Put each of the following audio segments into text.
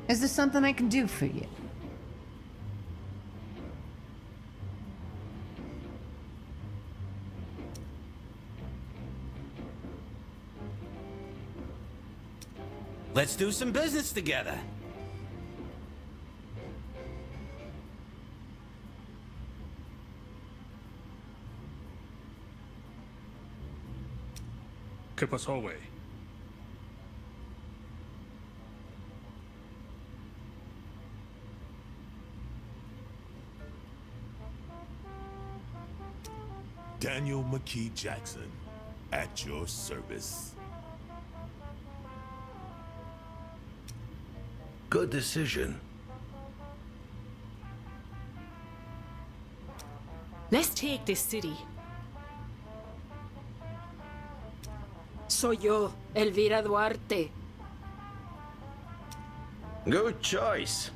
Is there something I can do for you? Let's do some business together. ¿Qué pasó, güey? Daniel McKee Jackson, at your service. Good decision. Let's take this city. Soy yo, Elvira Duarte. Good choice.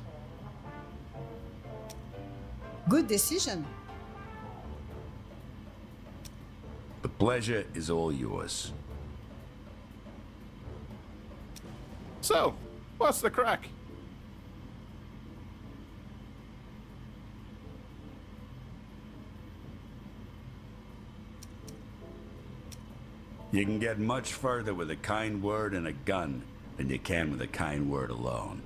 Good decision. The pleasure is all yours. So, what's the crack? You can get much further with a kind word and a gun than you can with a kind word alone.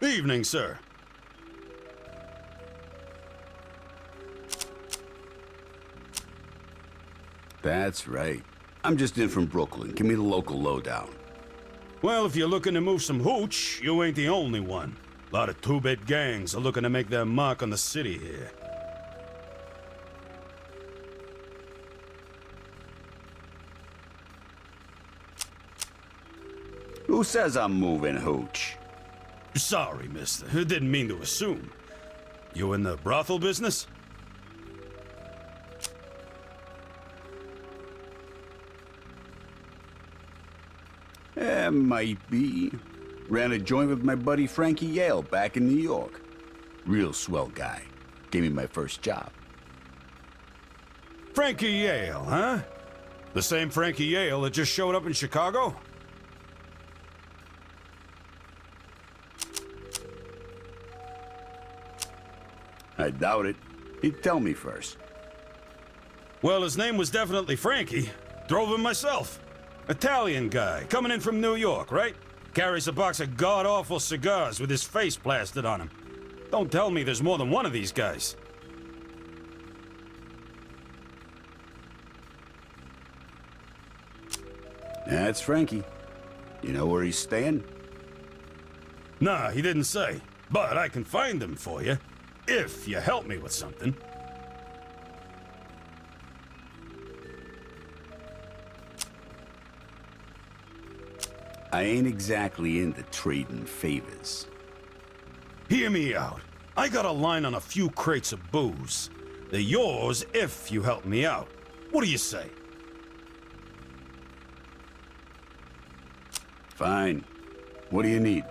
Evening, sir. That's right. I'm just in from Brooklyn. Give me the local lowdown. Well, if you're looking to move some hooch, you ain't the only one. A lot of two-bit gangs are looking to make their mark on the city here. Who says I'm moving hooch? Sorry, mister. I didn't mean to assume. You in the brothel business? Might be. Ran a joint with my buddy Frankie Yale back in New York. Real swell guy. Gave me my first job. Frankie Yale, huh? The same Frankie Yale that just showed up in Chicago? I doubt it. He'd tell me first. Well, his name was definitely Frankie. Drove him myself. Italian guy, coming in from New York, right? Carries a box of god-awful cigars with his face plastered on him. Don't tell me there's more than one of these guys. That's Frankie. You know where he's staying? Nah, he didn't say. But I can find him for you, if you help me with something. I ain't exactly into trading favors. Hear me out. I got a line on a few crates of booze. They're yours if you help me out. What do you say? Fine. What do you need?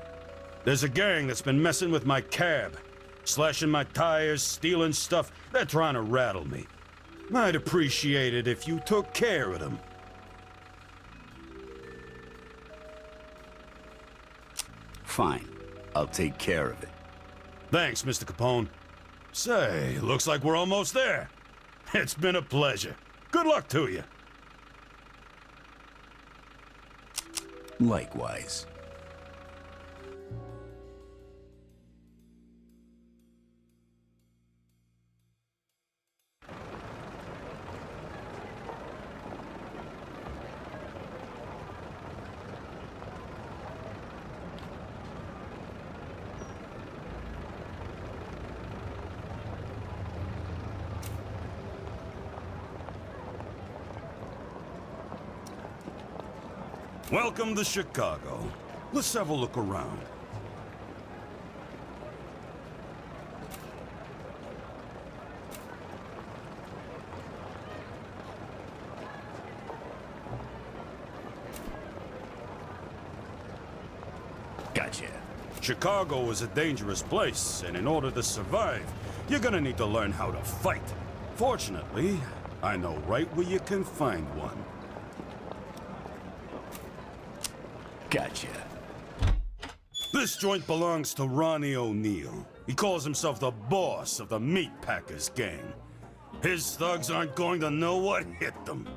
There's a gang that's been messing with my cab. Slashing my tires, stealing stuff. They're trying to rattle me. I'd appreciate it if you took care of them. Fine. I'll take care of it. Thanks, Mr. Capone. Say, looks like we're almost there. It's been a pleasure. Good luck to you. Likewise. Welcome to Chicago. Let's have a look around. Gotcha. Chicago is a dangerous place, and in order to survive, you're gonna need to learn how to fight. Fortunately, I know right where you can find one. Gotcha. This joint belongs to Ronnie O'Neill. He calls himself the boss of the Meat Packers gang. His thugs aren't going to know what hit them.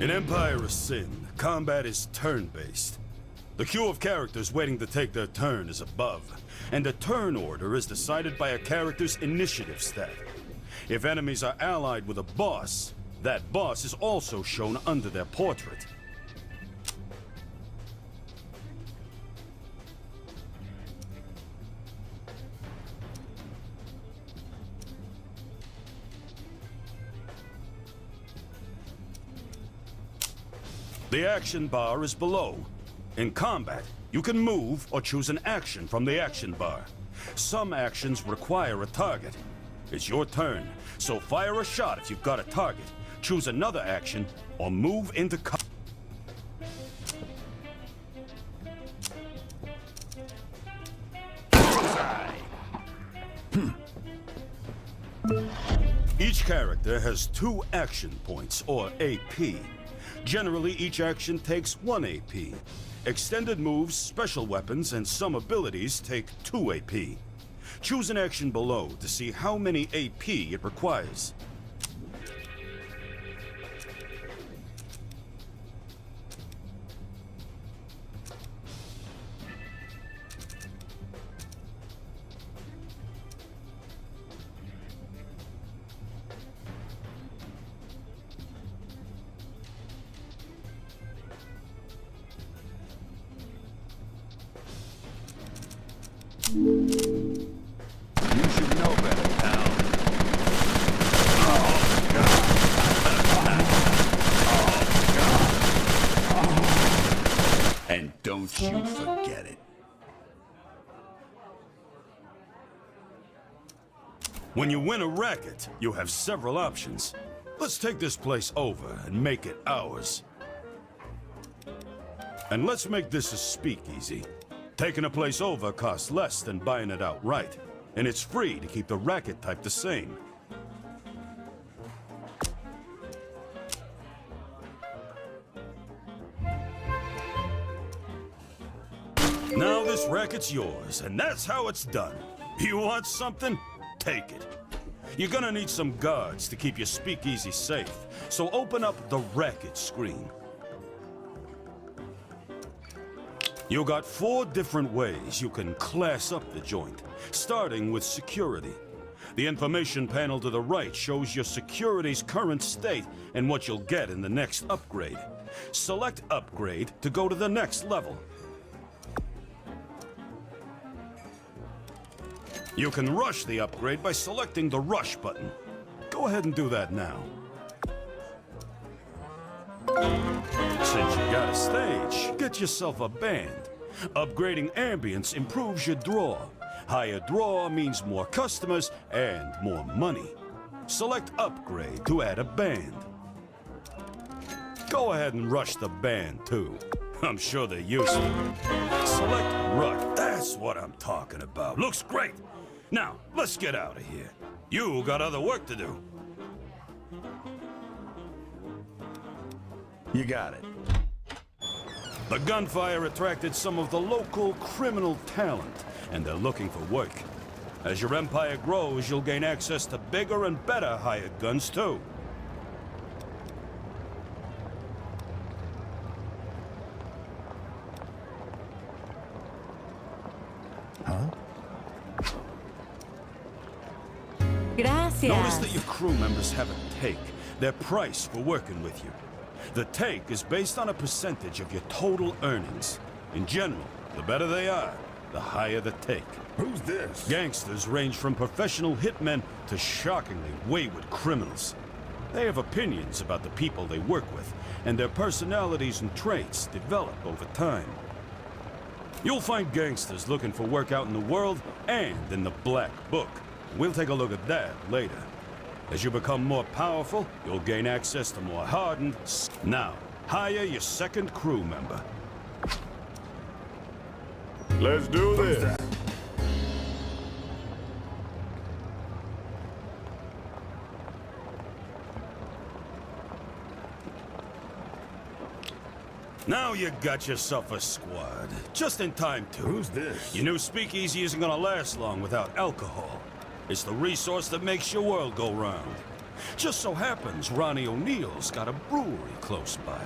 In Empire of Sin, combat is turn-based. The queue of characters waiting to take their turn is above, and the turn order is decided by a character's initiative stat. If enemies are allied with a boss, that boss is also shown under their portrait. The action bar is below. In combat, you can move or choose an action from the action bar. Some actions require a target. It's your turn, so fire a shot if you've got a target. Choose another action or move into Each character has 2 action points, or AP. Generally, each action takes 1 AP. Extended moves, special weapons, and some abilities take 2 AP. Choose an action below to see how many AP it requires. You should know better, pal. And don't you forget it. When you win a racket, you have several options. Let's take this place over and make it ours. And let's make this a speakeasy. Taking a place over costs less than buying it outright, and it's free to keep the racket type the same. Now this racket's yours, and that's how it's done. You want something? Take it. You're gonna need some guards to keep your speakeasy safe, so open up the racket screen. You got 4 different ways you can class up the joint, starting with security. The information panel to the right shows your security's current state and what you'll get in the next upgrade. Select Upgrade to go to the next level. You can rush the upgrade by selecting the Rush button. Go ahead and do that now. Since you got a stage, get yourself a band. Upgrading ambience improves your draw. Higher draw means more customers and more money. Select Upgrade to add a band. Go ahead and rush the band too. I'm sure they're useful. Select Rush. That's what I'm talking about. Looks great. Now, let's get out of here. You got other work to do. You got it. The gunfire attracted some of the local criminal talent, and they're looking for work. As your empire grows, you'll gain access to bigger and better hired guns, too. Gracias. Notice that your crew members have a take, their price for working with you. The take is based on a percentage of your total earnings. In general, the better they are, the higher the take. Who's this? Gangsters range from professional hitmen to shockingly wayward criminals. They have opinions about the people they work with, and their personalities and traits develop over time. You'll find gangsters looking for work out in the world and in the Black Book. We'll take a look at that later. As you become more powerful, you'll gain access to more hardened... Now, hire your second crew member. Let's do this. Now you got yourself a squad. Just in time, too. Who's this? Your new speakeasy isn't gonna last long without alcohol. It's the resource that makes your world go round. Just so happens Ronnie O'Neill's got a brewery close by.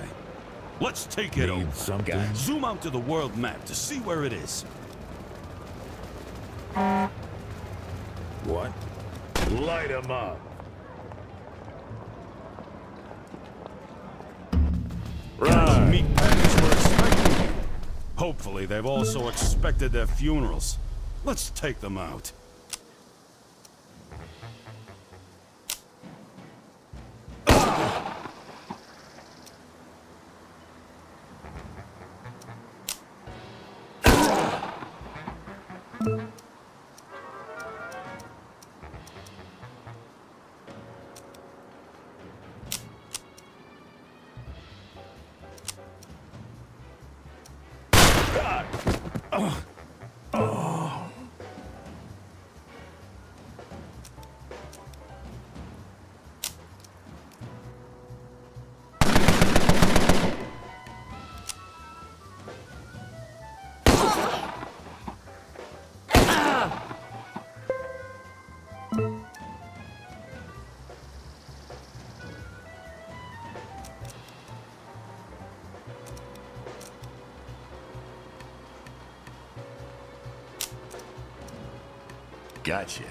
Let's take it Need over. something? Zoom out to the world map to see where it is. What? Light 'em up. Those meat packers were expecting you. Hopefully, they've also expected their funerals. Let's take them out. Gotcha.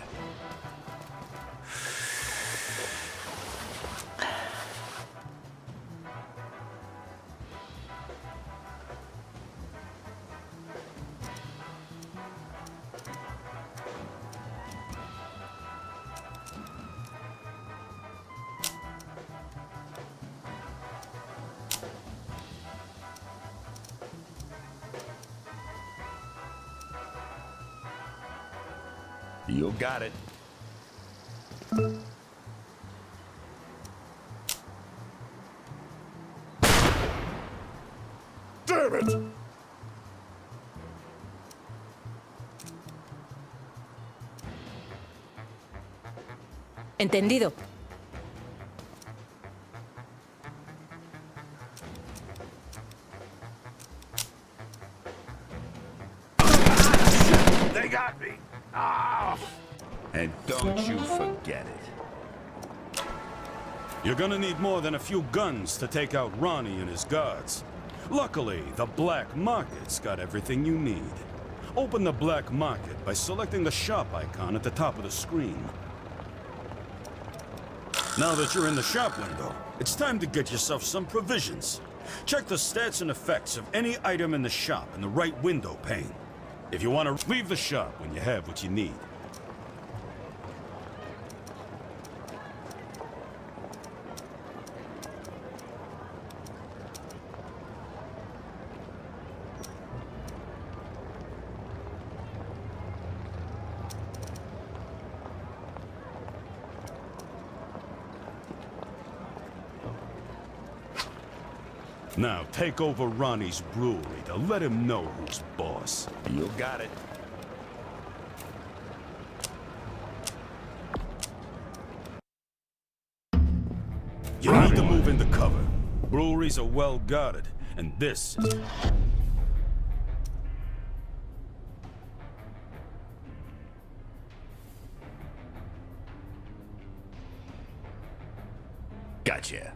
You got it. Damn it! Entendido. They got me. And don't you forget it. You're gonna need more than a few guns to take out Ronnie and his guards. Luckily, the black market's got everything you need. Open the black market by selecting the shop icon at the top of the screen. Now that you're in the shop window, it's time to get yourself some provisions. Check the stats and effects of any item in the shop in the right window pane. If you want to leave the shop when you have what you need. Now take over Ronnie's brewery to let him know who's boss. You got it. You need to move into cover. Breweries are well guarded, and this is... Gotcha.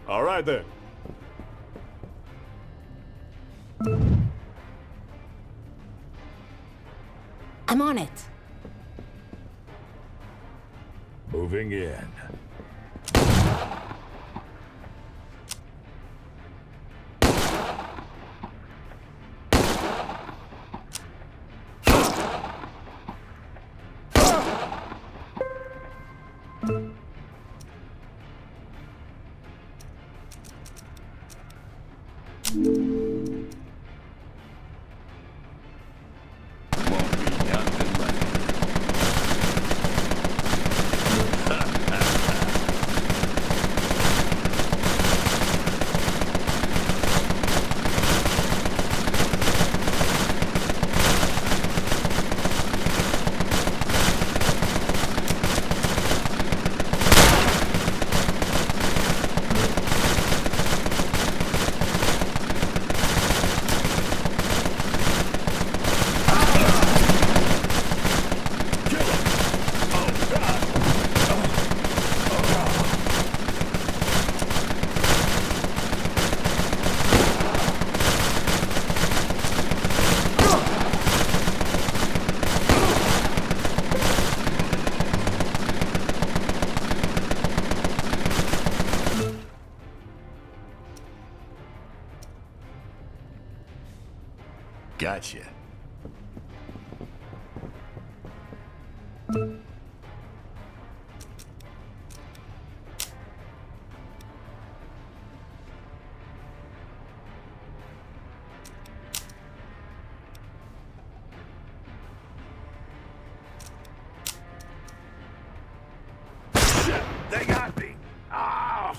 All right then. I'm on it. Moving in. Gotcha. Shit, they got me. Ah!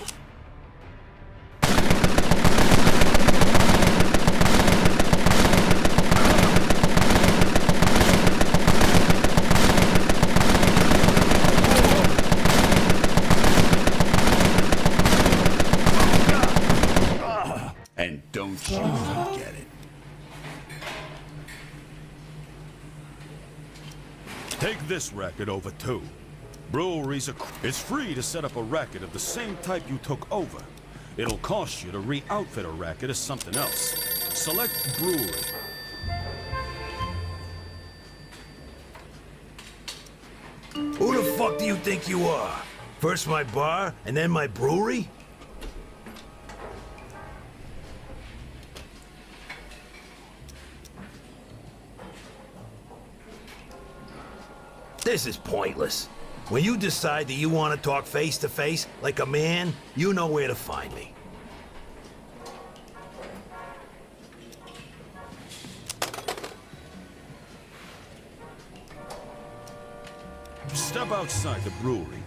And don't you forget it. Take this racket over too. Breweries are... It's free to set up a racket of the same type you took over. It'll cost you to re-outfit a racket as something else. Select brewery. Who the fuck do you think you are? First my bar, and then my brewery? This is pointless. When you decide that you want to talk face to face, like a man, you know where to find me. Step outside the brewery.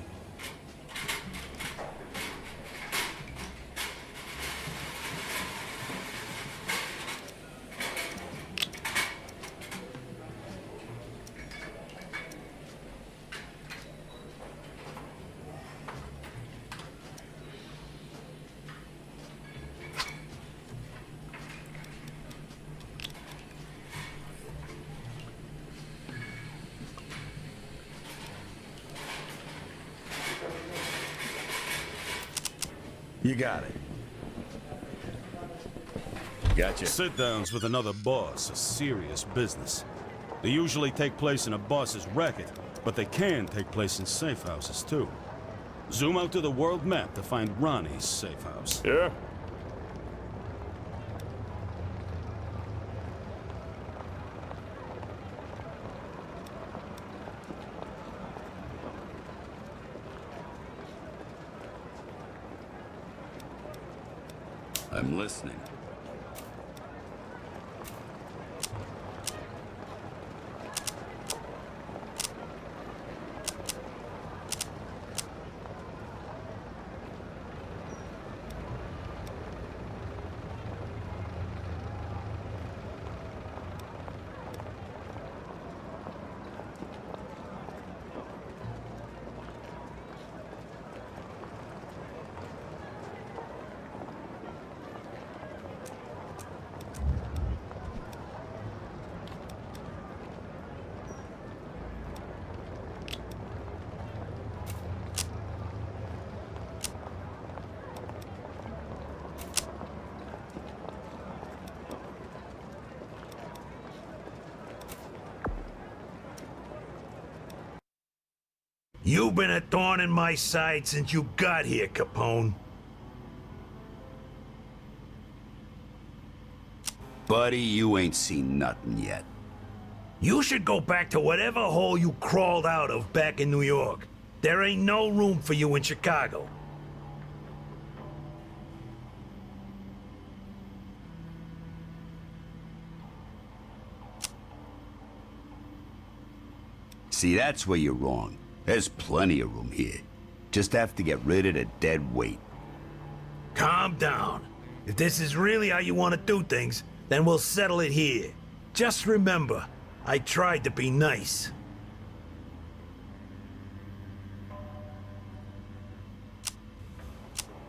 You got it. Gotcha. Sit-downs with another boss are serious business. They usually take place in a boss's racket, but they can take place in safe houses too. Zoom out to the world map to find Ronnie's safe house. Yeah? I'm listening. You've been a thorn in my side since you got here, Capone. Buddy, you ain't seen nothing yet. You should go back to whatever hole you crawled out of back in New York. There ain't no room for you in Chicago. See, that's where you're wrong. There's plenty of room here. Just have to get rid of the dead weight. Calm down. If this is really how you want to do things, then we'll settle it here. Just remember, I tried to be nice.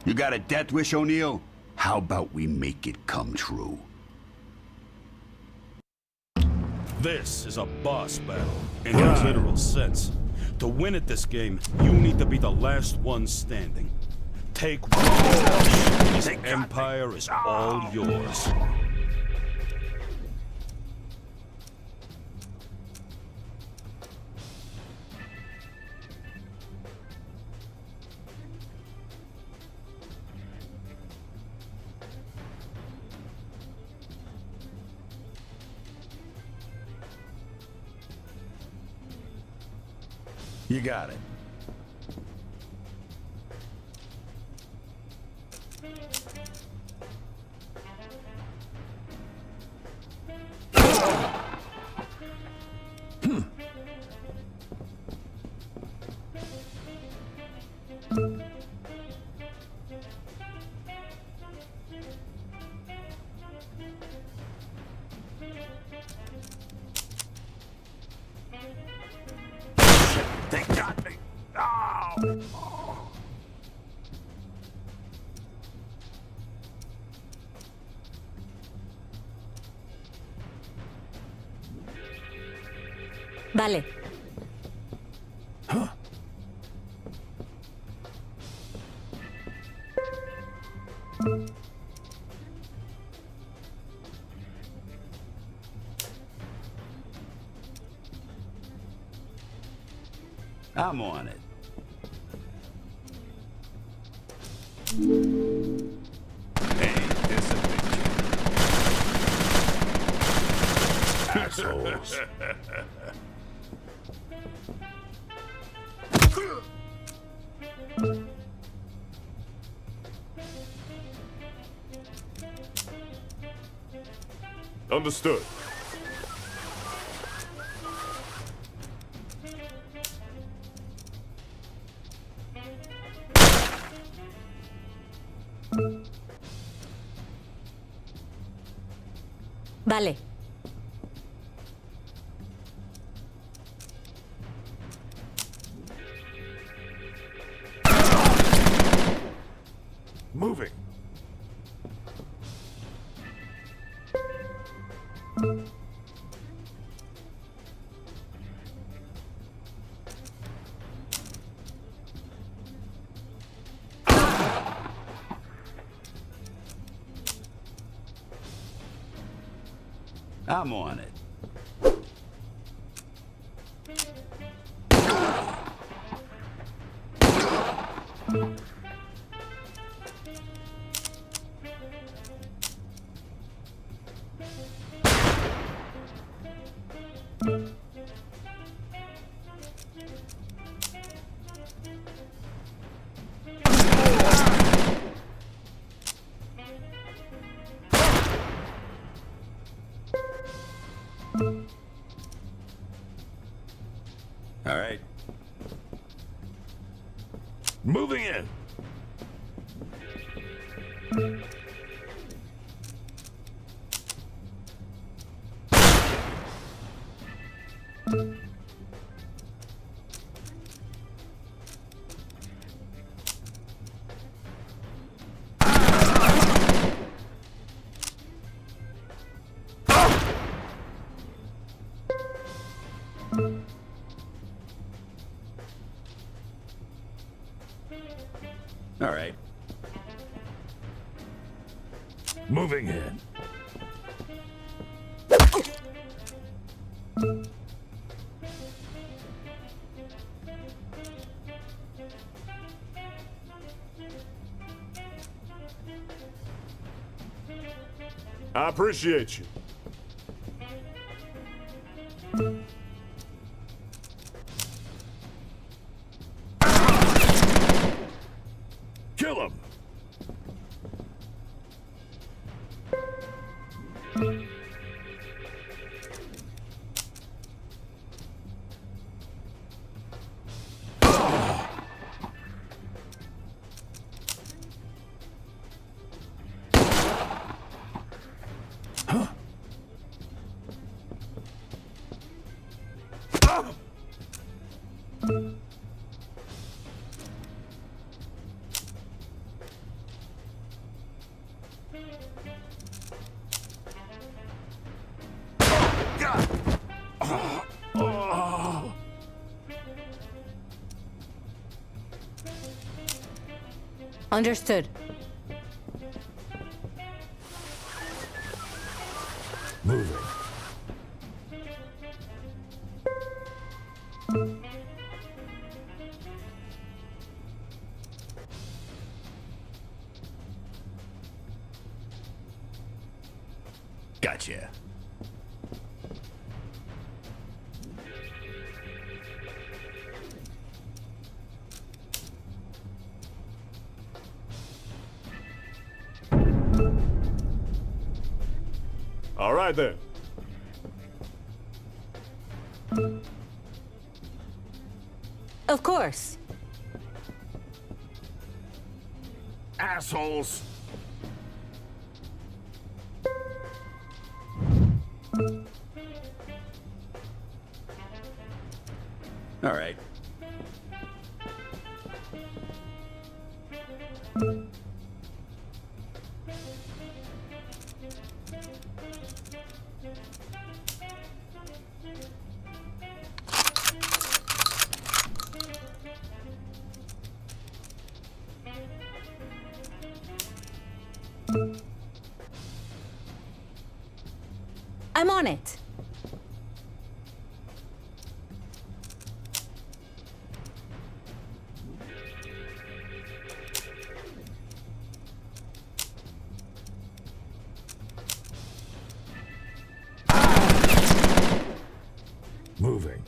You got a death wish, O'Neill? How about we make it come true? This is a boss battle, in a literal sense. To win at this game, you need to be the last one standing. Take one. This empire is all yours. You got it. They got me. Oh. Vale. I'm on it. Ain't this a picture? Assholes. Understood. Vale. Moving. I'm on it. All right. Moving in. All right. Moving in. I appreciate you. Kill him. Understood. Moving. Gotcha. All right then. Of course. Assholes. All right. I'm on it. Moving.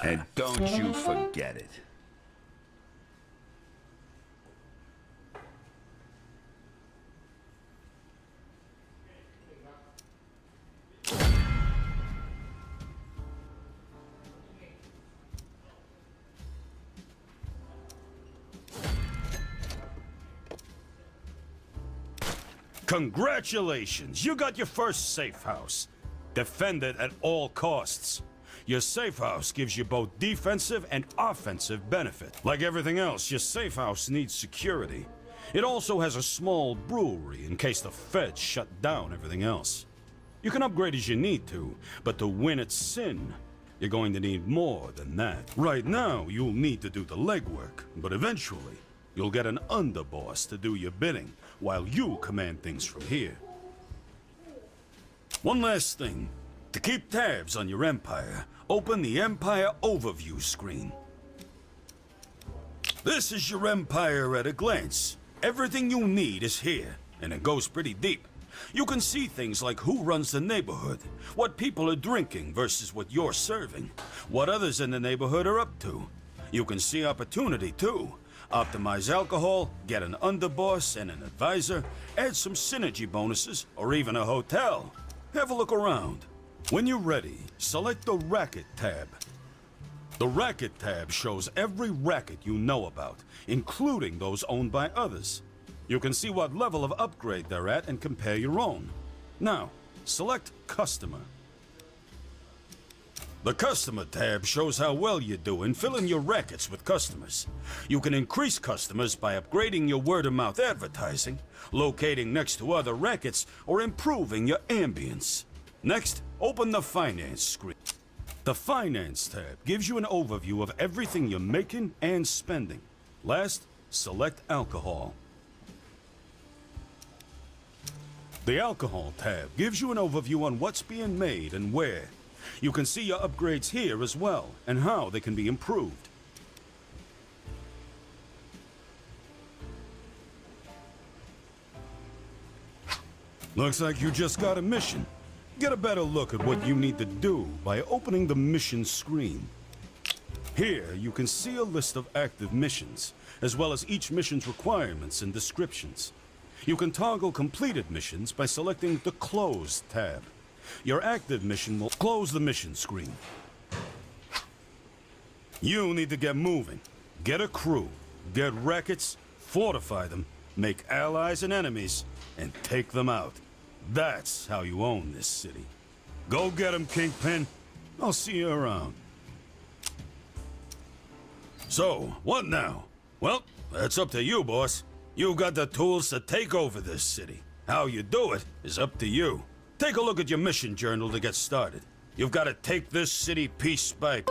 And don't you forget it. Congratulations! You got your first safe house. Defend it at all costs. Your safe house gives you both defensive and offensive benefit. Like everything else, your safe house needs security. It also has a small brewery in case the feds shut down everything else. You can upgrade as you need to, but to win at Sin, you're going to need more than that. Right now, you'll need to do the legwork, but eventually, you'll get an underboss to do your bidding, while you command things from here. One last thing. To keep tabs on your empire, open the Empire Overview screen. This is your empire at a glance. Everything you need is here, and it goes pretty deep. You can see things like who runs the neighborhood, what people are drinking versus what you're serving, what others in the neighborhood are up to. You can see opportunity too. Optimize alcohol, get an underboss and an advisor, add some synergy bonuses, or even a hotel. Have a look around. When you're ready, select the Racket tab. The Racket tab shows every racket you know about, including those owned by others. You can see what level of upgrade they're at and compare your own. Now, select Customer. The Customer tab shows how well you do in filling your rackets with customers. You can increase customers by upgrading your word-of-mouth advertising, locating next to other rackets, or improving your ambience. Next, open the Finance screen. The Finance tab gives you an overview of everything you're making and spending. Last, select Alcohol. The Alcohol tab gives you an overview on what's being made and where. You can see your upgrades here as well, and how they can be improved. Looks like you just got a mission. Get a better look at what you need to do by opening the mission screen. Here, you can see a list of active missions, as well as each mission's requirements and descriptions. You can toggle completed missions by selecting the Close tab. Your active mission will close the mission screen. You need to get moving. Get a crew, get rackets, fortify them, make allies and enemies, and take them out. That's how you own this city. Go get 'em, Kingpin. I'll see you around. So, what now? Well, that's up to you, boss. You've got the tools to take over this city. How you do it is up to you. Take a look at your mission journal to get started. You've got to take this city piece by...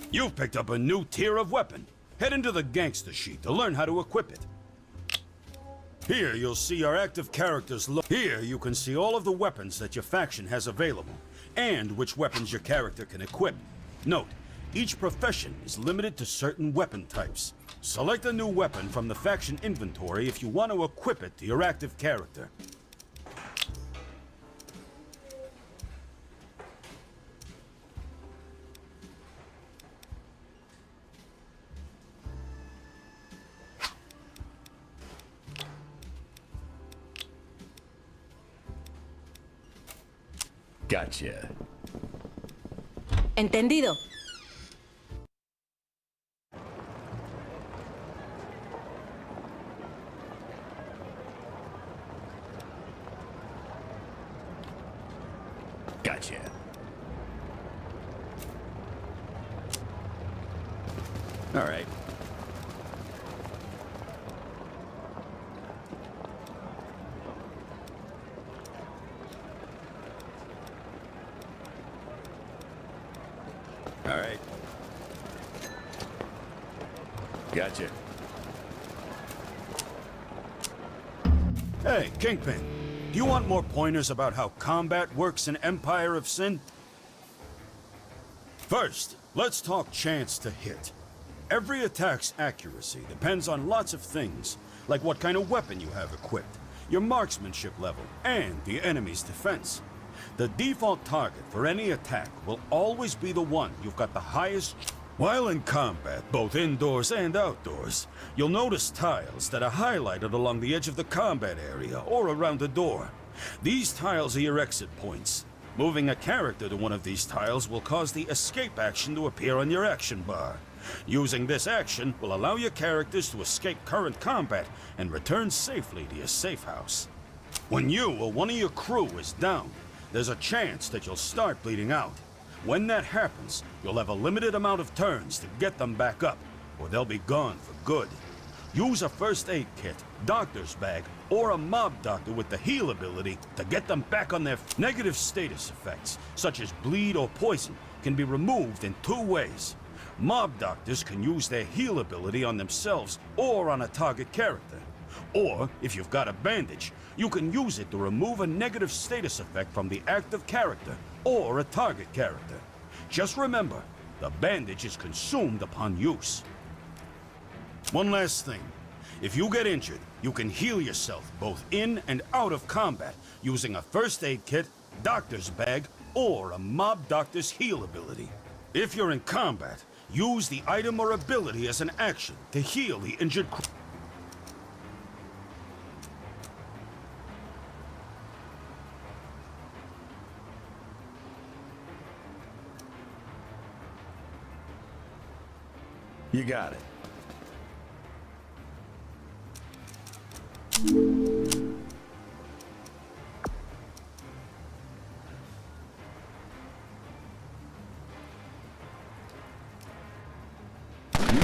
You've picked up a new tier of weapon. Head into the gangster sheet to learn how to equip it. Here you'll see your active character's look. Here you can see all of the weapons that your faction has available, and which weapons your character can equip. Note, each profession is limited to certain weapon types. Select a new weapon from the faction inventory if you want to equip it to your active character. Gotcha. Entendido. Gotcha. All right. All right. Gotcha. Hey, Kingpin, do you want more pointers about how combat works in Empire of Sin? First, let's talk chance to hit. Every attack's accuracy depends on lots of things, like what kind of weapon you have equipped, your marksmanship level, and the enemy's defense. The default target for any attack will always be the one you've got the highest... While in combat, both indoors and outdoors, you'll notice tiles that are highlighted along the edge of the combat area or around the door. These tiles are your exit points. Moving a character to one of these tiles will cause the escape action to appear on your action bar. Using this action will allow your characters to escape current combat and return safely to your safe house. When you or one of your crew is down, there's a chance that you'll start bleeding out. When that happens, you'll have a limited amount of turns to get them back up, or they'll be gone for good. Use a first aid kit, doctor's bag, or a mob doctor with the heal ability to get them back on their negative status effects, such as bleed or poison, can be removed in two ways. Mob doctors can use their heal ability on themselves or on a target character. Or, if you've got a bandage, you can use it to remove a negative status effect from the active character or a target character. Just remember, the bandage is consumed upon use. One last thing. If you get injured, you can heal yourself both in and out of combat using a first aid kit, doctor's bag, or a mob doctor's heal ability. If you're in combat, use the item or ability as an action to heal the injured crew. You got it. You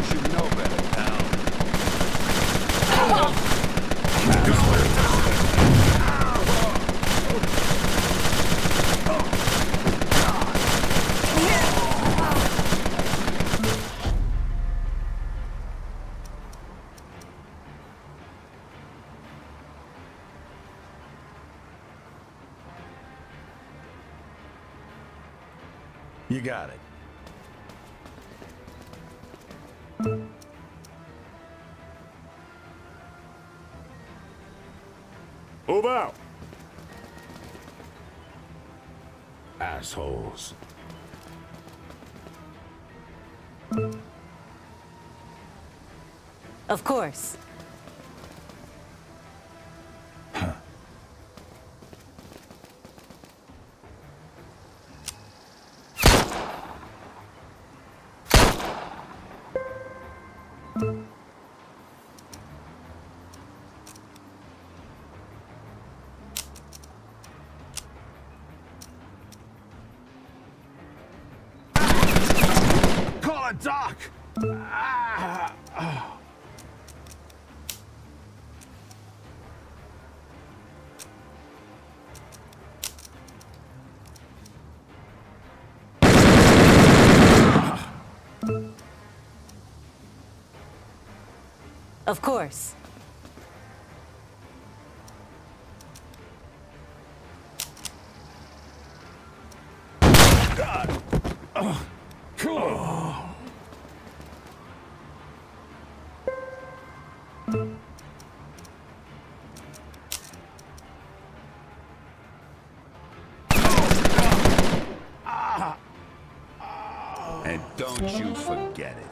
should know better, pal. You got it. Move out! Assholes. Of course. Call it Doc! Of course. And don't you forget it.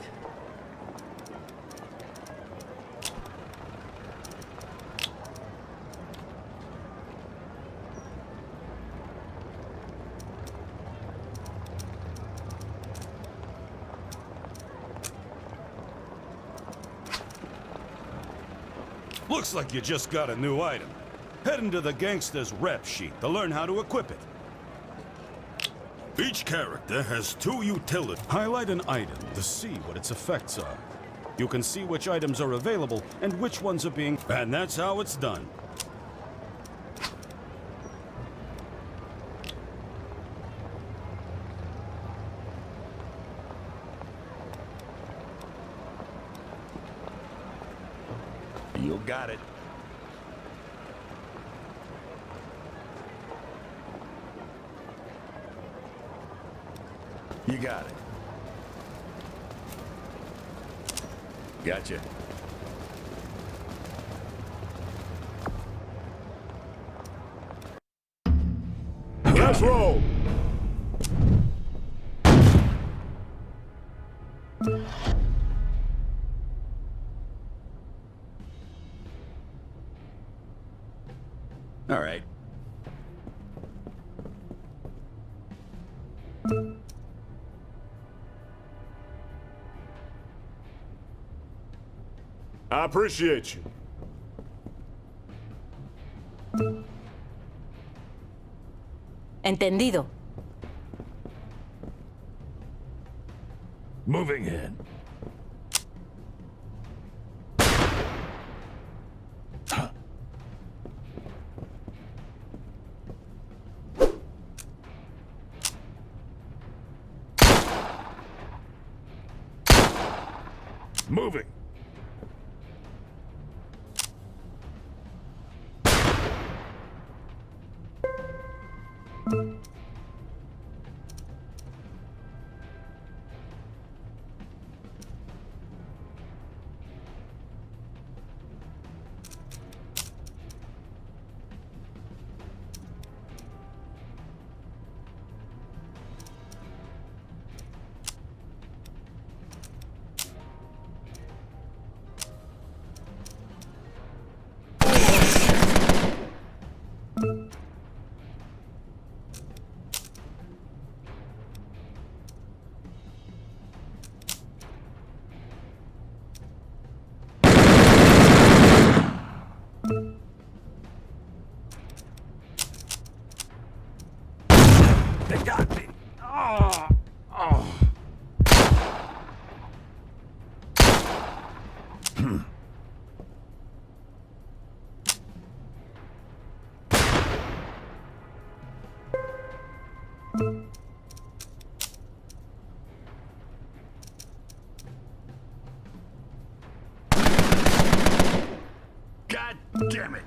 Looks like you just got a new item. Head into the gangster's rep sheet to learn how to equip it. Each character has 2 utilities. Highlight an item to see what its effects are. You can see which items are available and which ones are being... And that's how it's done. You got it. You got it. Gotcha. Let's roll! All right. I appreciate you. Entendido. Moving in. Moving. They got me. Oh, oh. God damn it.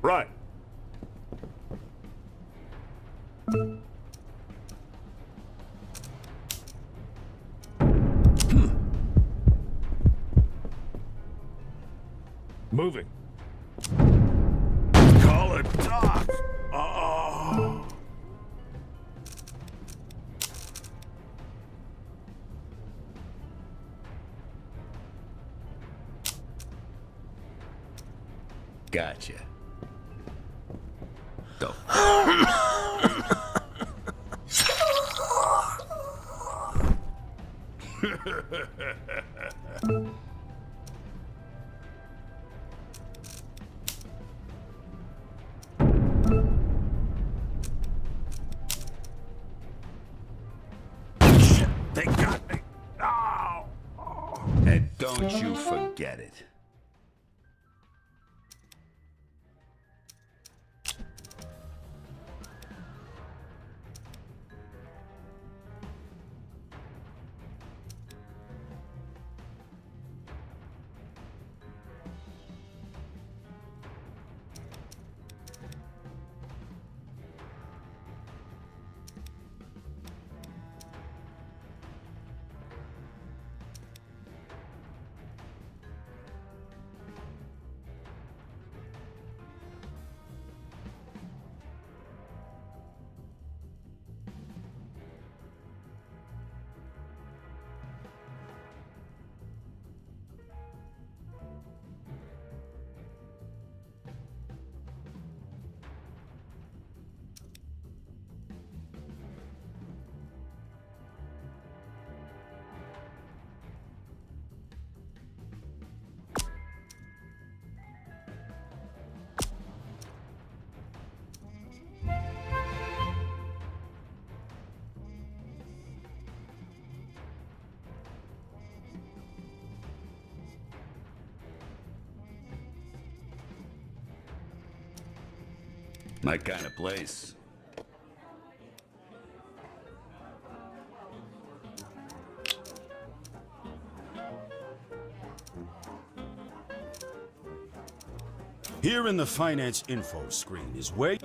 Right. Moving. Call it dock. Oh. Gotcha. Go. They got me. Oh. And don't you forget it. My kind of place. Here in the finance info screen is where...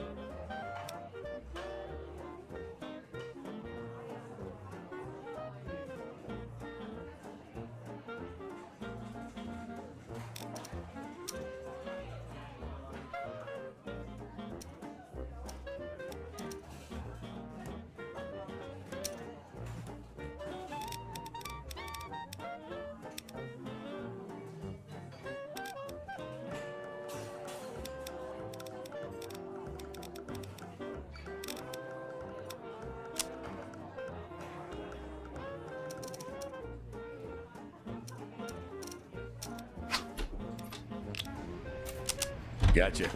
Gotcha.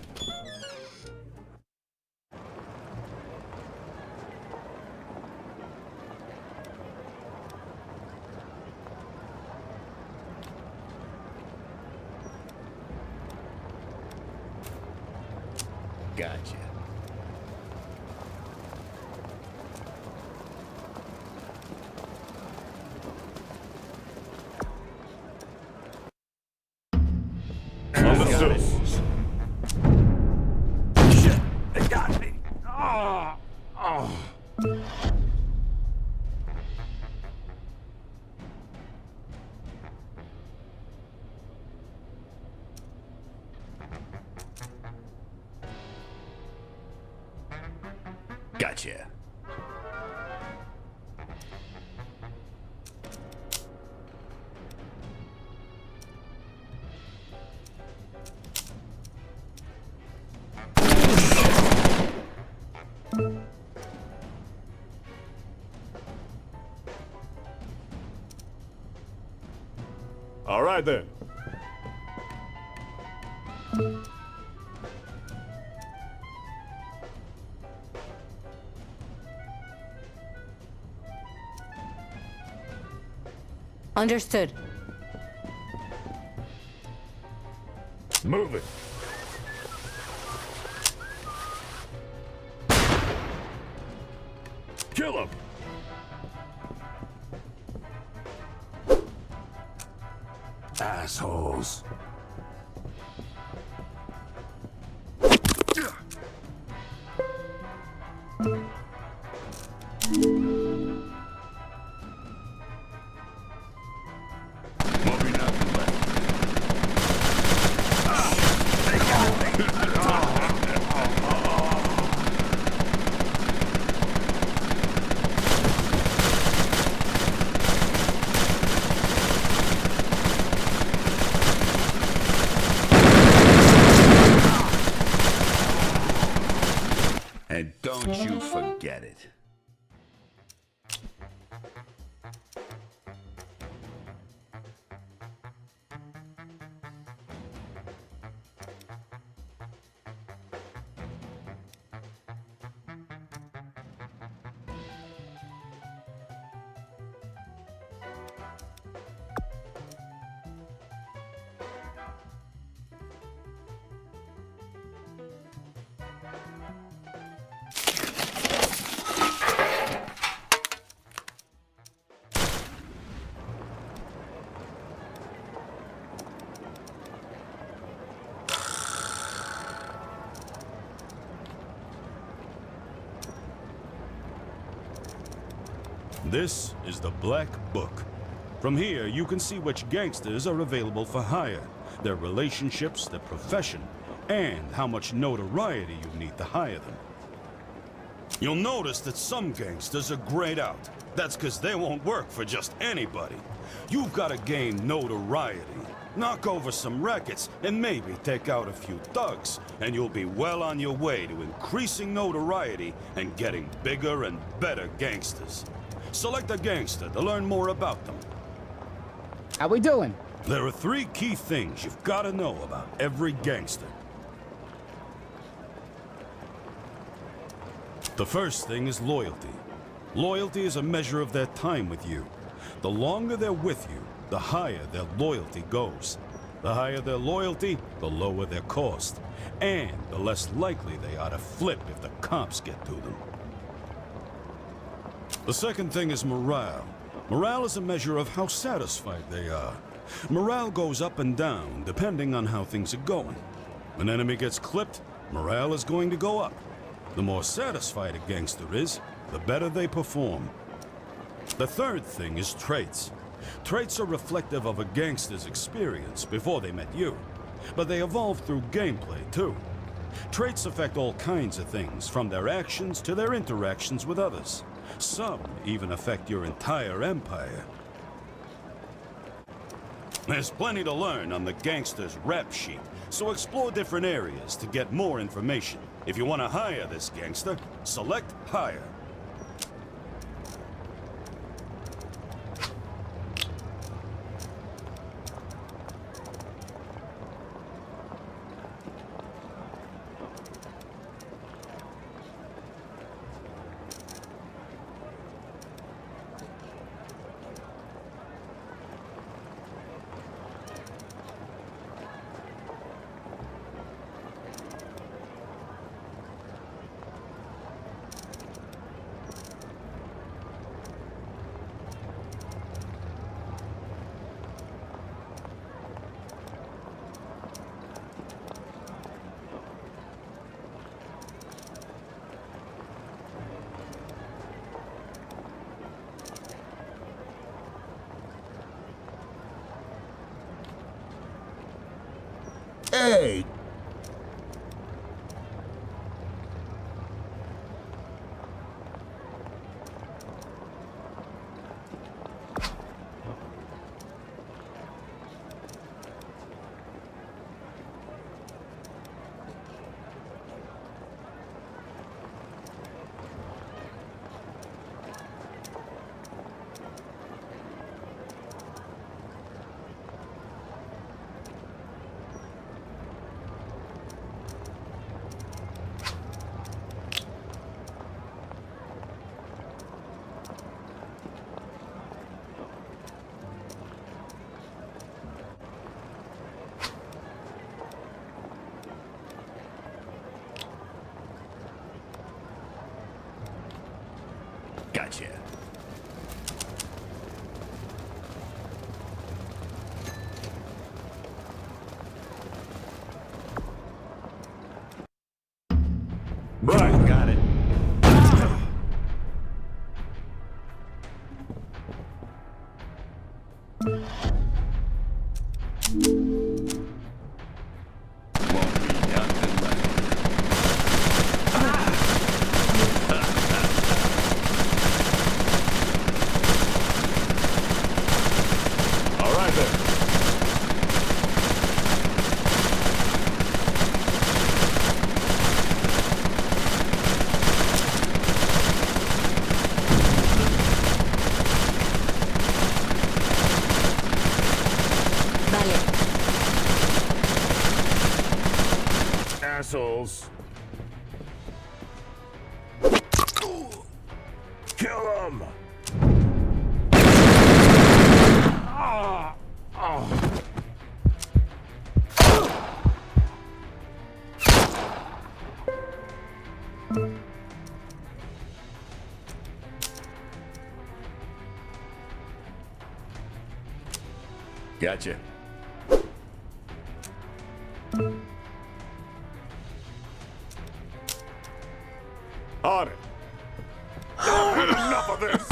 Gotcha. Understood. Shit, they got me. Oh. Oh. Gotcha. All right then. Understood. Move it. Kill him. Assholes. Won't be nothing left. And don't you forget it. This is the Black Book. From here, you can see which gangsters are available for hire, their relationships, their profession, and how much notoriety you need to hire them. You'll notice that some gangsters are grayed out. That's because they won't work for just anybody. You've got to gain notoriety, knock over some rackets, and maybe take out a few thugs, and you'll be well on your way to increasing notoriety and getting bigger and better gangsters. Select a gangster to learn more about them. How we doing? There are 3 key things you've got to know about every gangster. The first thing is loyalty. Loyalty is a measure of their time with you. The longer they're with you, the higher their loyalty goes. The higher their loyalty, the lower their cost. And the less likely they are to flip if the cops get to them. The second thing is morale. Morale is a measure of how satisfied they are. Morale goes up and down depending on how things are going. When an enemy gets clipped, morale is going to go up. The more satisfied a gangster is, the better they perform. The third thing is traits. Traits are reflective of a gangster's experience before they met you, but they evolve through gameplay too. Traits affect all kinds of things, from their actions to their interactions with others. Some even affect your entire empire. There's plenty to learn on the gangster's rap sheet, so explore different areas to get more information. If you want to hire this gangster, select Hire. Hey! Gotcha. Right, got it. Won't be nothing like it. All right then. assholes. Kill them! Gotcha. On it. I've had enough of this.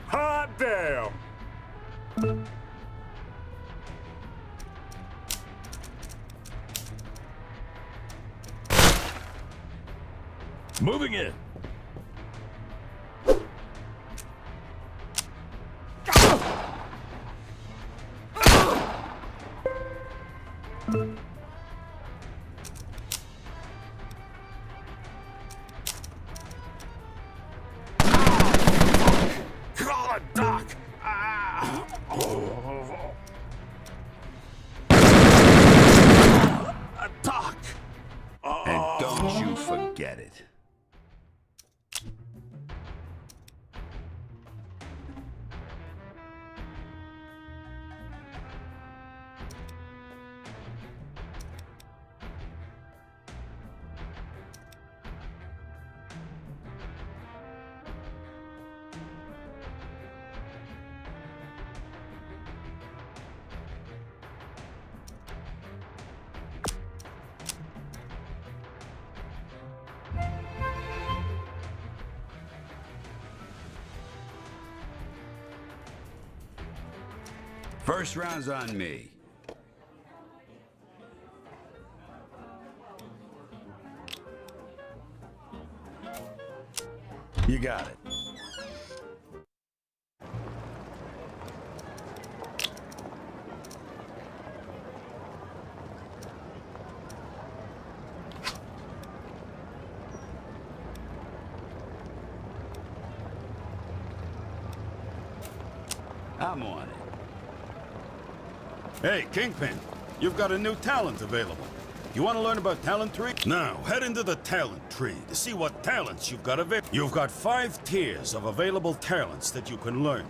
Hot damn. Moving in. Call it Doc. Doc. And don't you forget it. First round's on me. You got it. I'm on it. Hey, Kingpin, you've got a new talent available. You want to learn about talent tree? Now, head into the talent tree to see what talents you've got available. You've got 5 tiers of available talents that you can learn.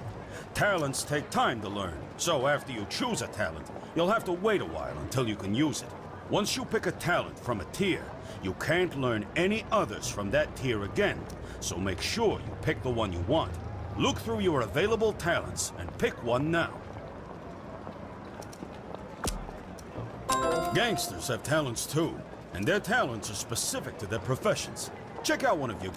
Talents take time to learn, so after you choose a talent, you'll have to wait a while until you can use it. Once you pick a talent from a tier, you can't learn any others from that tier again, so make sure you pick the one you want. Look through your available talents and pick one now. Gangsters have talents too, and their talents are specific to their professions. Check out one of you.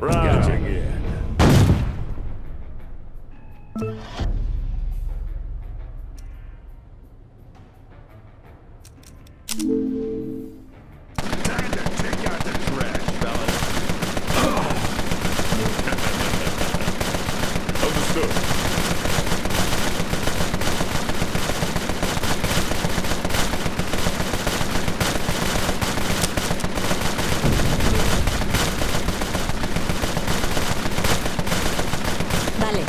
Gotcha again. Time to take out the trash, fellas. Understood. Vale.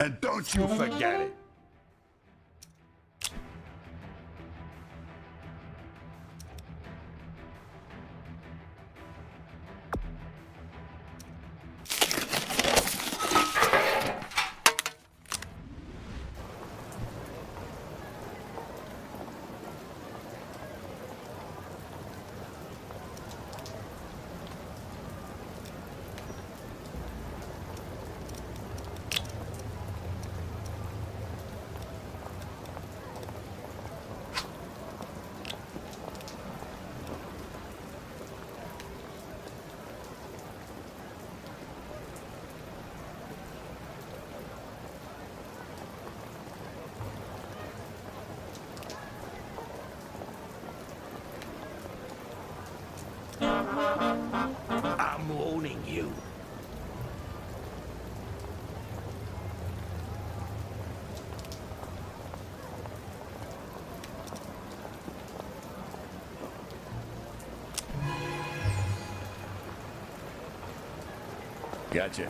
And don't you forget it. I'm warning you. Gotcha.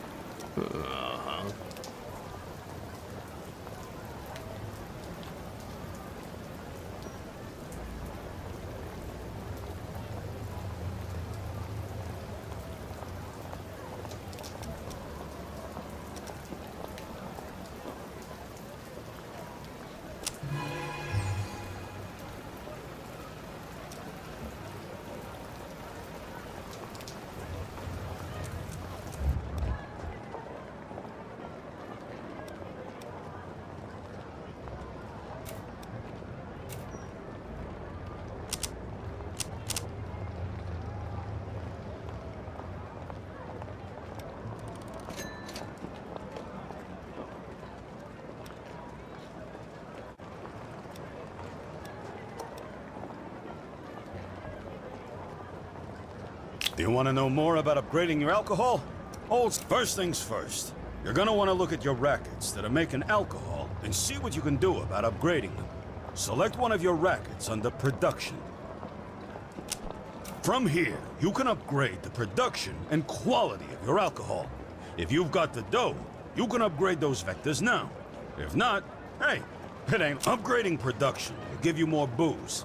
Do you want to know more about upgrading your alcohol? First things first. You're gonna want to look at your rackets that are making alcohol and see what you can do about upgrading them. Select one of your rackets under production. From here, you can upgrade the production and quality of your alcohol. If you've got the dough, you can upgrade those vectors now. If not, hey, it ain't upgrading production. It'll give you more booze.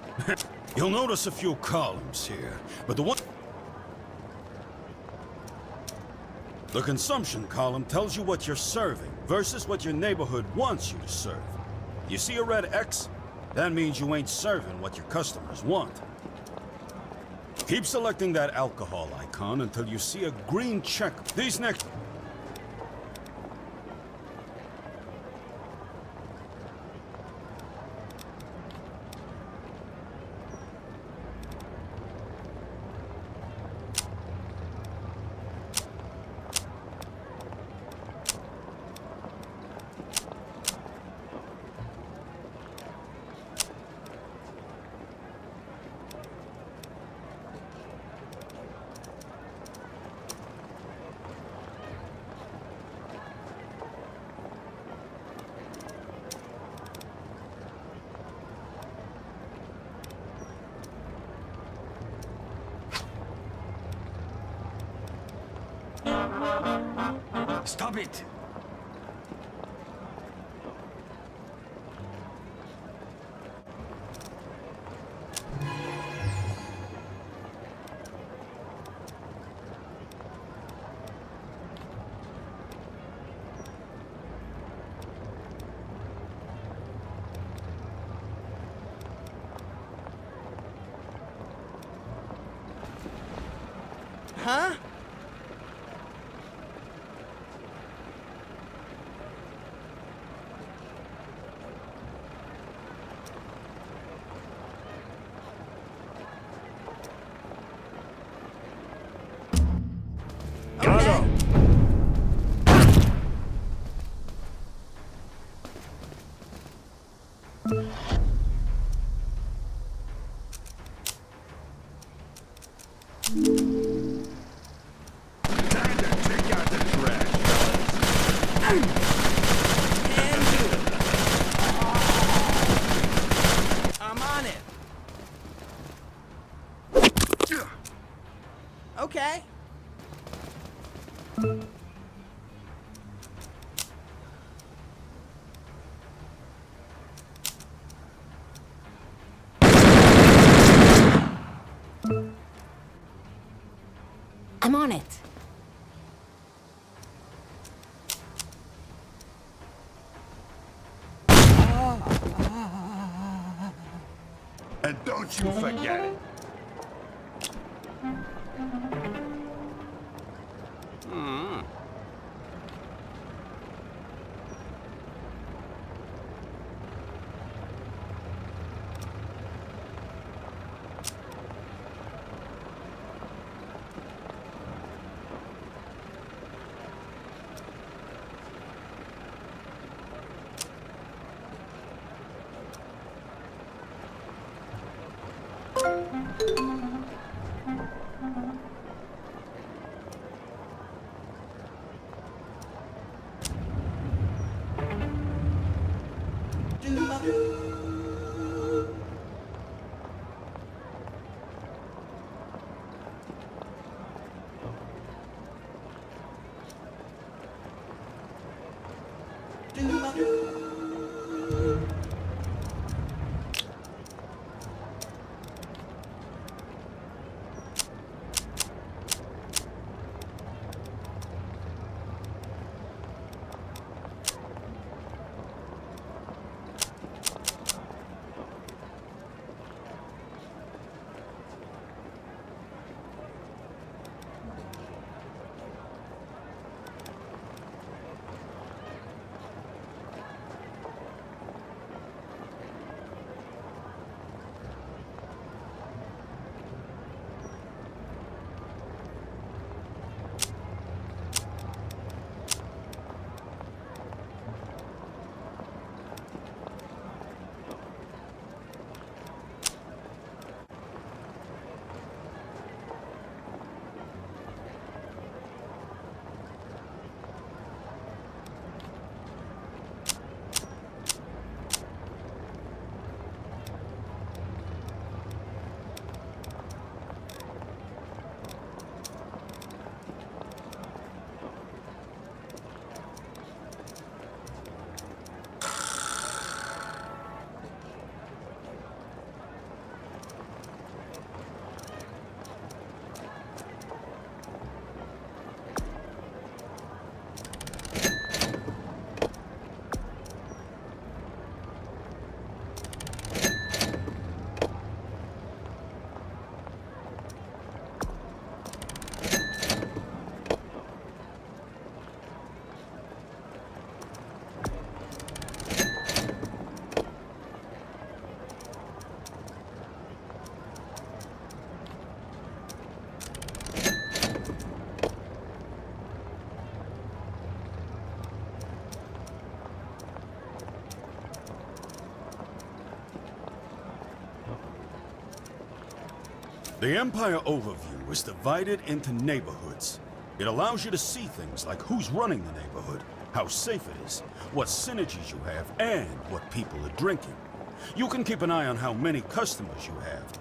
You'll notice a few columns here, but the consumption column tells you what you're serving versus what your neighborhood wants you to serve. You see a red X? That means you ain't serving what your customers want. Keep selecting that alcohol icon until you see a green check. These next... Stop it! Huh? Got him! Time to take out the trash, fellas. I'm on it. Okay. I'm on it. And don't you forget it. The Empire overview is divided into neighborhoods. It allows you to see things like who's running the neighborhood, how safe it is, what synergies you have, and what people are drinking. You can keep an eye on how many customers you have.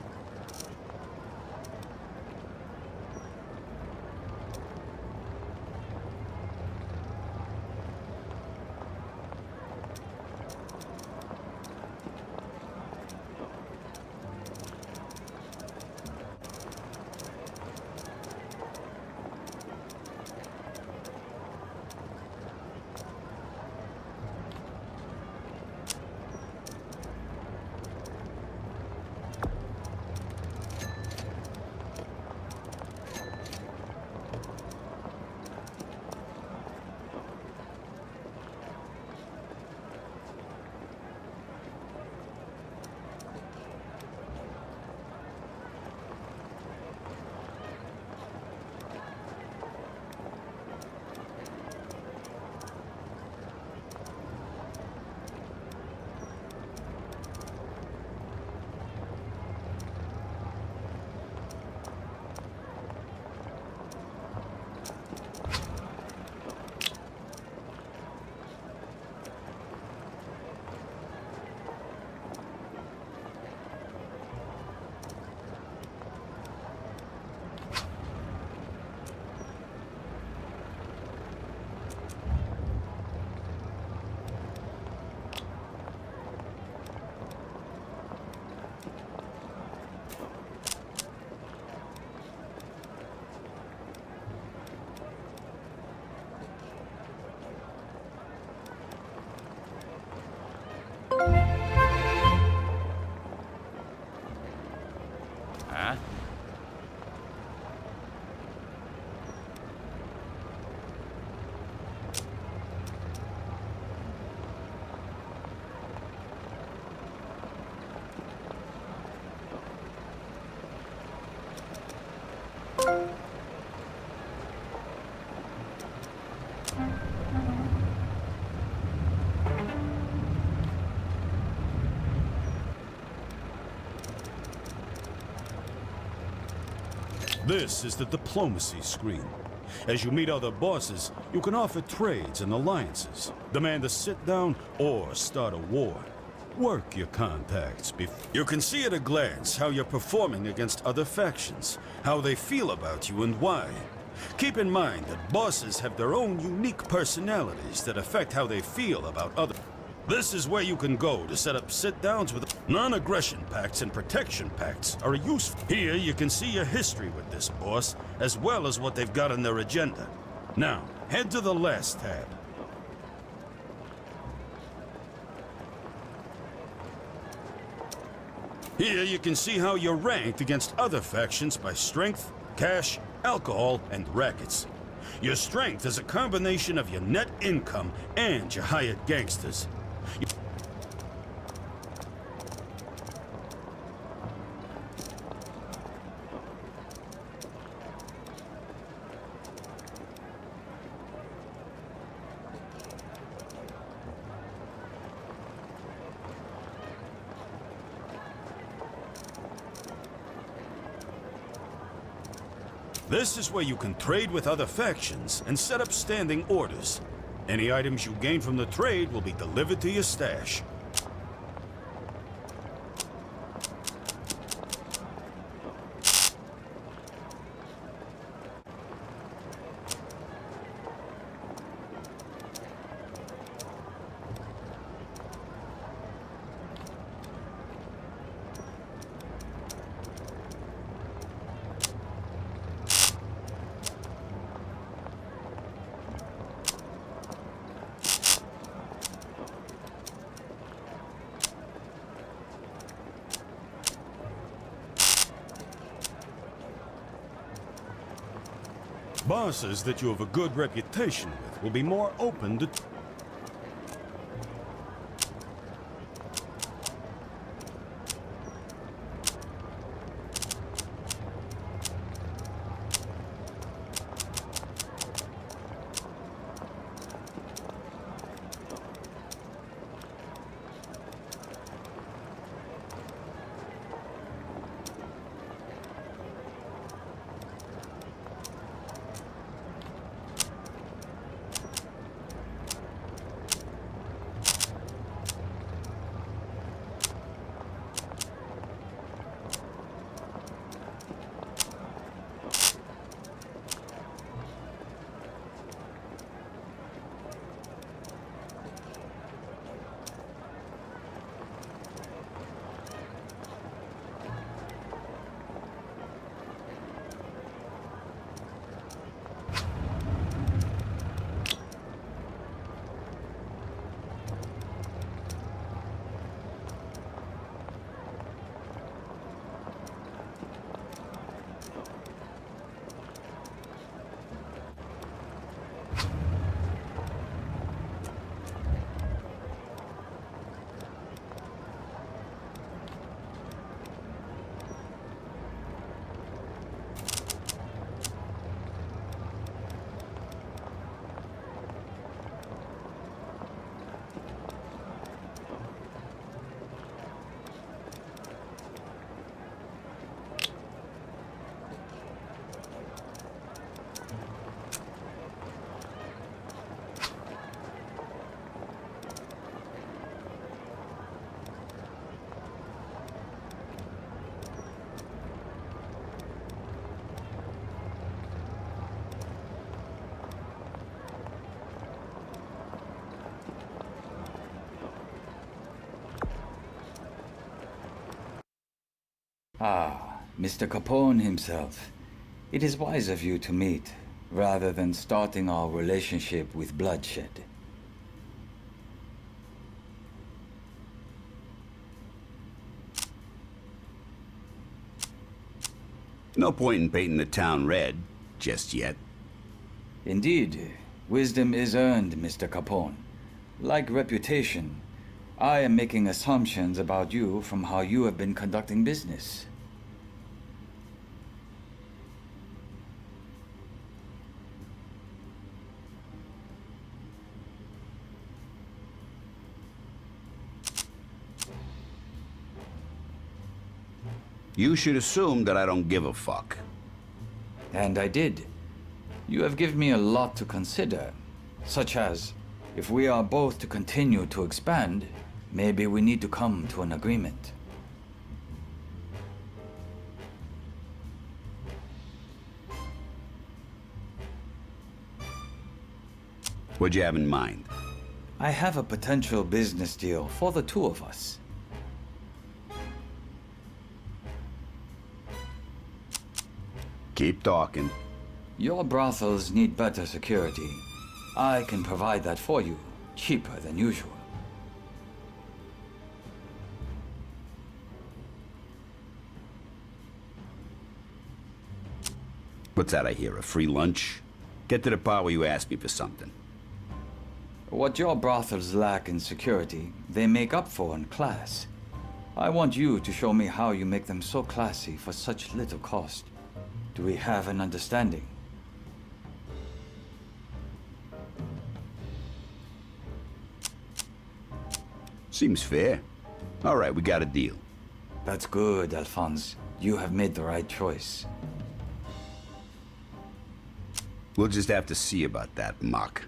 This is the diplomacy screen. As you meet other bosses, you can offer trades and alliances, demand a sit-down, or start a war. Work your contacts before. You can see at a glance how you're performing against other factions, how they feel about you and why. Keep in mind that bosses have their own unique personalities that affect how they feel about others. This is where you can go to set up sit-downs with non-aggression pacts and protection pacts are useful. Here you can see your history with this boss, as well as what they've got on their agenda. Now, head to the last tab. Here you can see how you're ranked against other factions by strength, cash, alcohol, and rackets. Your strength is a combination of your net income and your hired gangsters. This is where you can trade with other factions and set up standing orders. Any items you gain from the trade will be delivered to your stash. Bosses that you have a good reputation with will be more open to... Ah, Mr. Capone himself. It is wise of you to meet, rather than starting our relationship with bloodshed. No point in painting the town red, just yet. Indeed, wisdom is earned, Mr. Capone. Like reputation, I am making assumptions about you from how you have been conducting business. You should assume that I don't give a fuck. And I did. You have given me a lot to consider, such as, if we are both to continue to expand, maybe we need to come to an agreement. What'd you have in mind? I have a potential business deal for the two of us. Keep talking. Your brothels need better security. I can provide that for you, cheaper than usual. What's that I hear, a free lunch? Get to the part where you ask me for something. What your brothels lack in security, they make up for in class. I want you to show me how you make them so classy for such little cost. Do we have an understanding? Seems fair. All right, we got a deal. That's good, Alphonse. You have made the right choice. We'll just have to see about that, Mock.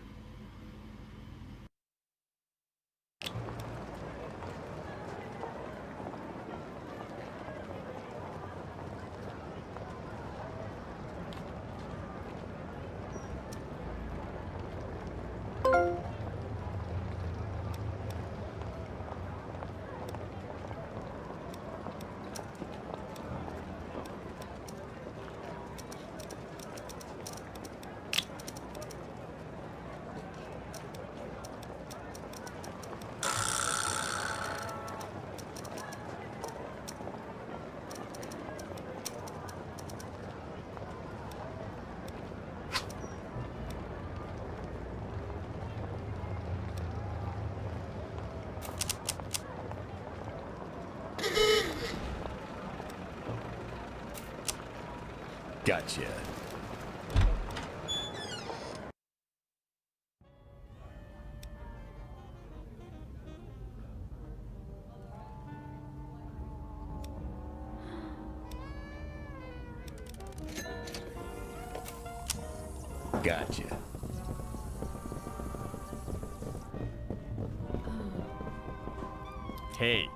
Gotcha. Gotcha. Hey.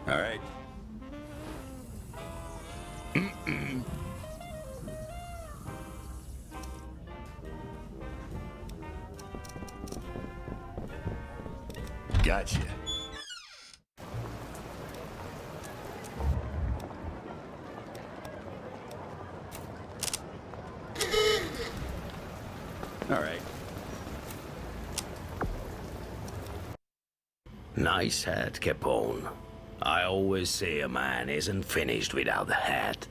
All right. Gotcha. All right. Nice hat, Capone. I always say a man isn't finished without a hat.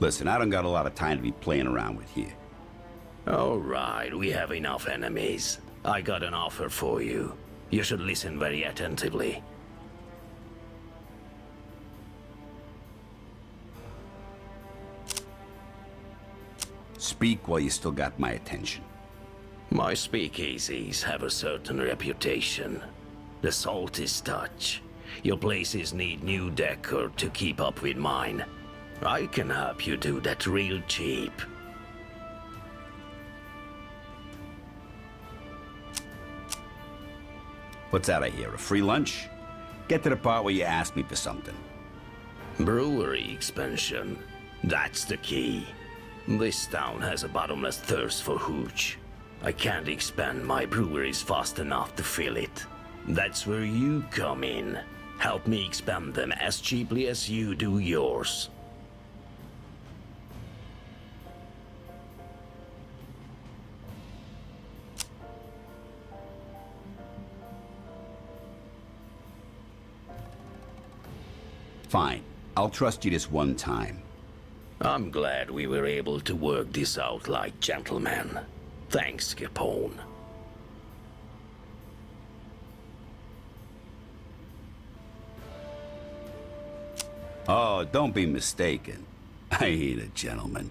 Listen, I don't got a lot of time to be playing around with here. All right, we have enough enemies. I got an offer for you. You should listen very attentively. Speak while you still got my attention. My speakeasies have a certain reputation. The saltest touch. Your places need new decor to keep up with mine. I can help you do that real cheap. What's that I hear? A free lunch? Get to the part where you ask me for something. Brewery expansion. That's the key. This town has a bottomless thirst for hooch. I can't expand my breweries fast enough to fill it. That's where you come in. Help me expand them as cheaply as you do yours. Fine. I'll trust you this one time. I'm glad we were able to work this out like gentlemen. Thanks, Capone. Oh, don't be mistaken. I ain't a gentleman.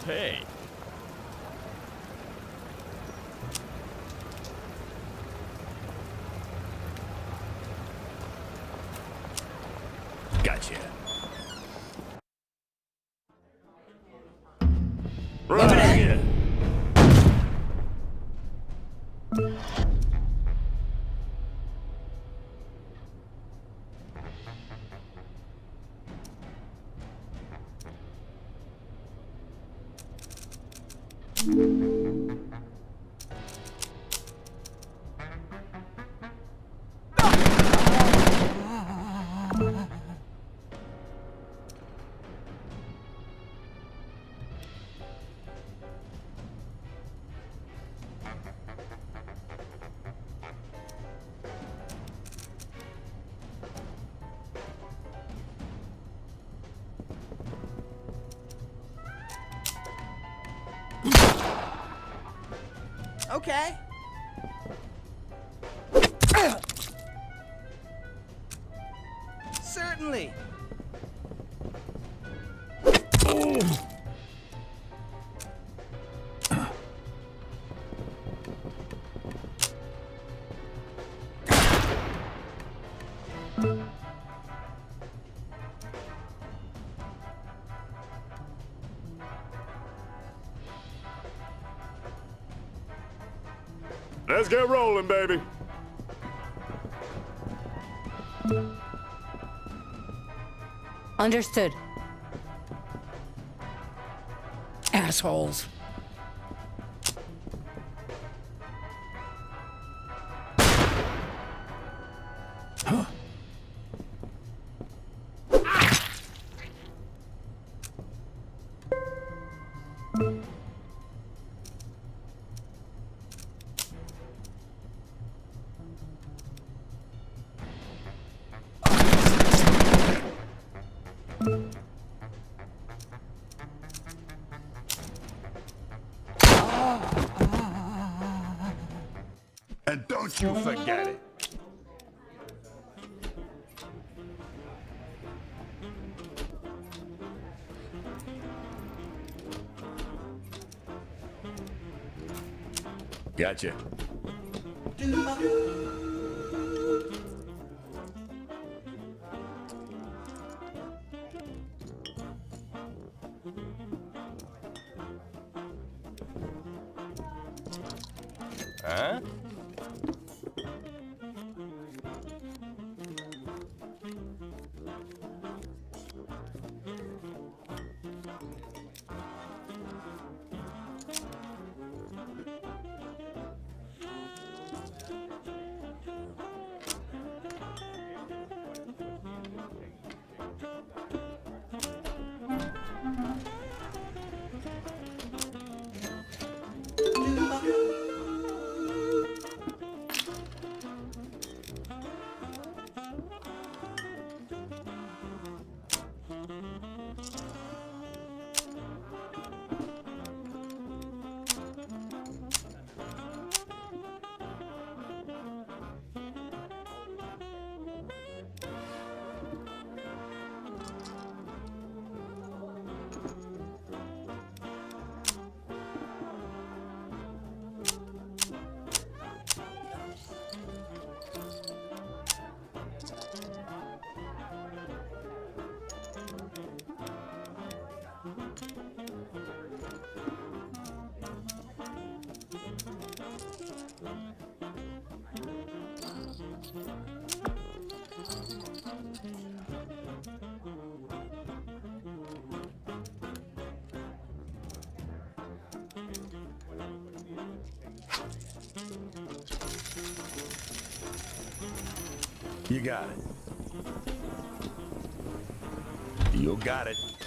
Hey. Gotcha. Right here. Okay. Certainly. Let's get rolling, baby. Understood. Assholes. You forget it. Gotcha. Huh? You got it. You got it.